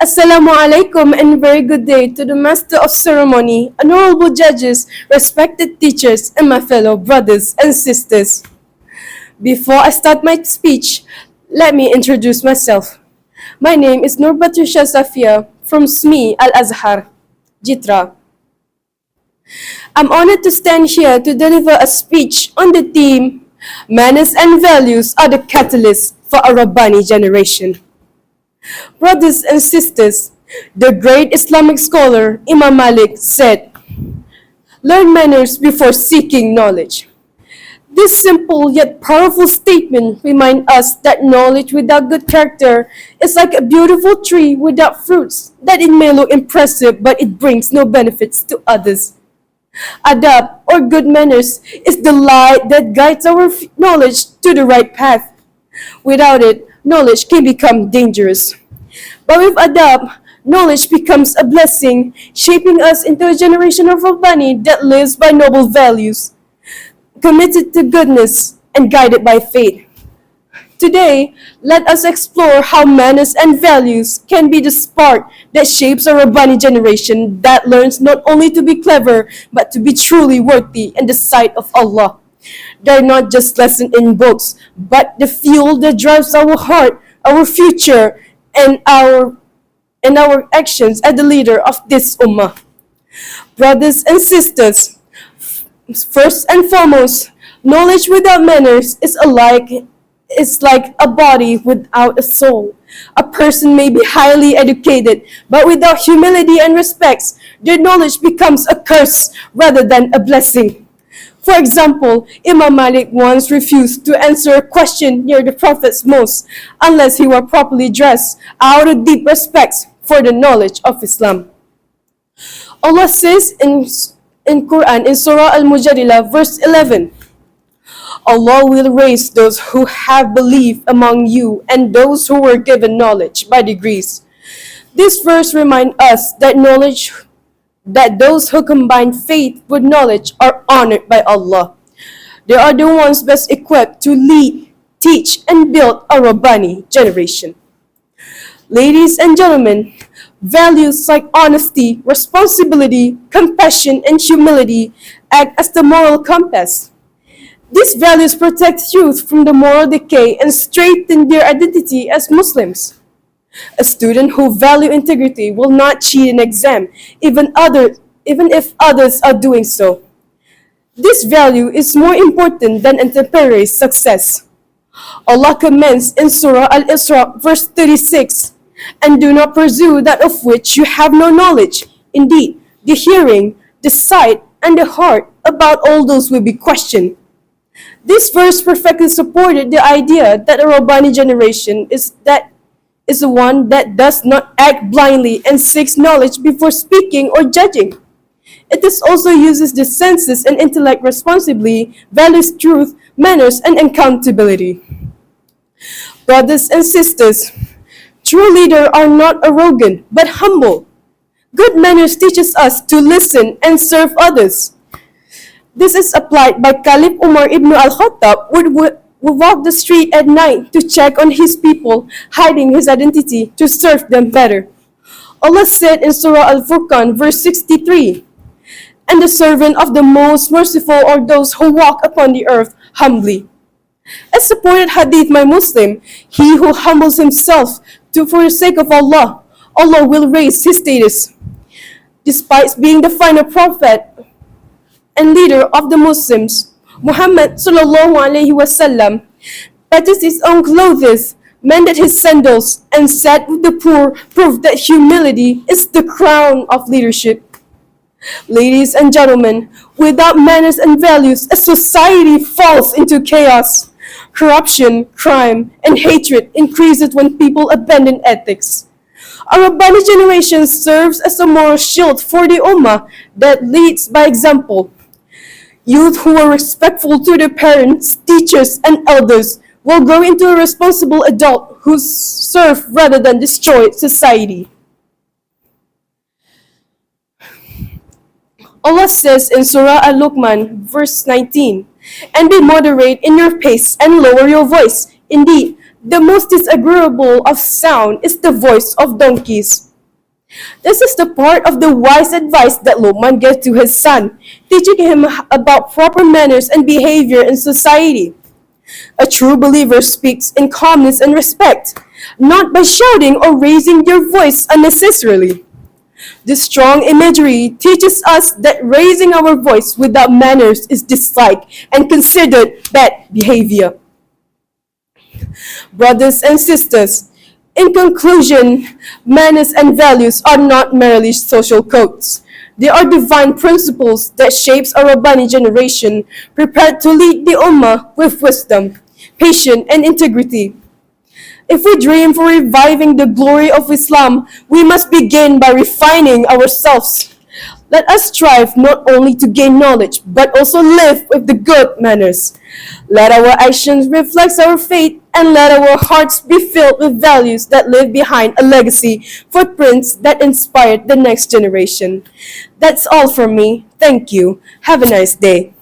Assalamu alaikum and very good day to the Master of Ceremony, honorable judges, respected teachers, and my fellow brothers and sisters. Before I start my speech, let me introduce myself. My name is Nur Batrisha Safia from SME Al-Azhar, Jitra. I'm honored to stand here to deliver a speech on the theme, Manners and Values are the Catalyst for a Rabbani Generation. Brothers and sisters, the great Islamic scholar Imam Malik said, "Learn manners before seeking knowledge." This simple yet powerful statement reminds us that knowledge without good character is like a beautiful tree without fruits, that it may look impressive but it brings no benefits to others. Adab, or good manners, is the light that guides our knowledge to the right path. Without it, knowledge can become dangerous. But with adab, knowledge becomes a blessing, shaping us into a generation of Rabbani that lives by noble values, committed to goodness and guided by faith. Today, let us explore how manners and values can be the spark that shapes a Rabbani generation that learns not only to be clever, but to be truly worthy in the sight of Allah. They're not just lessons in books, but the fuel that drives our heart, our future, and our actions as the leader of this ummah. Brothers and sisters, first and foremost, knowledge without manners is like a body without a soul. A person may be highly educated, but without humility and respect, their knowledge becomes a curse rather than a blessing. For example, Imam Malik once refused to answer a question near the Prophet's mosque unless he were properly dressed out of deep respect for the knowledge of Islam. Allah says in Quran in Surah Al-Mujadilah verse 11, Allah will raise those who have believed among you and those who were given knowledge by degrees. This verse reminds us that those who combine faith with knowledge are honored by Allah. They are the ones best equipped to lead, teach, and build a Rabbani generation. Ladies and gentlemen, values like honesty, responsibility, compassion, and humility act as the moral compass. These values protect youth from the moral decay and strengthen their identity as Muslims. A student who values integrity will not cheat an exam, even if others are doing so. This value is more important than temporary success. Allah commends in Surah Al-Isra verse 36, "And do not pursue that of which you have no knowledge. Indeed, the hearing, the sight, and the heart about all those will be questioned." This verse perfectly supported the idea that a Rabbani generation is the one that does not act blindly and seeks knowledge before speaking or judging. It is also uses the senses and intellect responsibly, values truth, manners, and accountability. Brothers and sisters, true leaders are not arrogant but humble. Good manners teaches us to listen and serve others. This is applied by Caliph Umar ibn al-Khattab would walk the street at night to check on his people, hiding his identity to serve them better. Allah said in Surah Al-Furqan verse 63, "And the servant of the most merciful are those who walk upon the earth humbly." As supported hadith by Muslim, he who humbles himself for the sake of Allah, Allah will raise his status. Despite being the final prophet and leader of the Muslims, Muhammad sallallahu alaihi wasallam patted his own clothes, mended his sandals, and sat with the poor, proved that humility is the crown of leadership. Ladies and gentlemen, without manners and values, a society falls into chaos. Corruption, crime, and hatred increases when people abandon ethics. A Rabbani generation serves as a moral shield for the Ummah that leads by example. Youth who are respectful to their parents, teachers, and elders will grow into a responsible adult who serve rather than destroy society. Allah says in Surah Al-Luqman, verse 19, "And be moderate in your pace and lower your voice. Indeed, the most disagreeable of sound is the voice of donkeys." This is the part of the wise advice that Luqman gave to his son, teaching him about proper manners and behavior in society. A true believer speaks in calmness and respect, not by shouting or raising your voice unnecessarily. This strong imagery teaches us that raising our voice without manners is disliked and considered bad behavior. Brothers and sisters, in conclusion, manners and values are not merely social codes. They are divine principles that shapes our Rabbani generation, prepared to lead the Ummah with wisdom, patience, and integrity. If we dream for reviving the glory of Islam, we must begin by refining ourselves. Let us strive not only to gain knowledge, but also live with the good manners. Let our actions reflect our faith, and let our hearts be filled with values that live behind a legacy, footprints that inspired the next generation. That's all from me. Thank you. Have a nice day.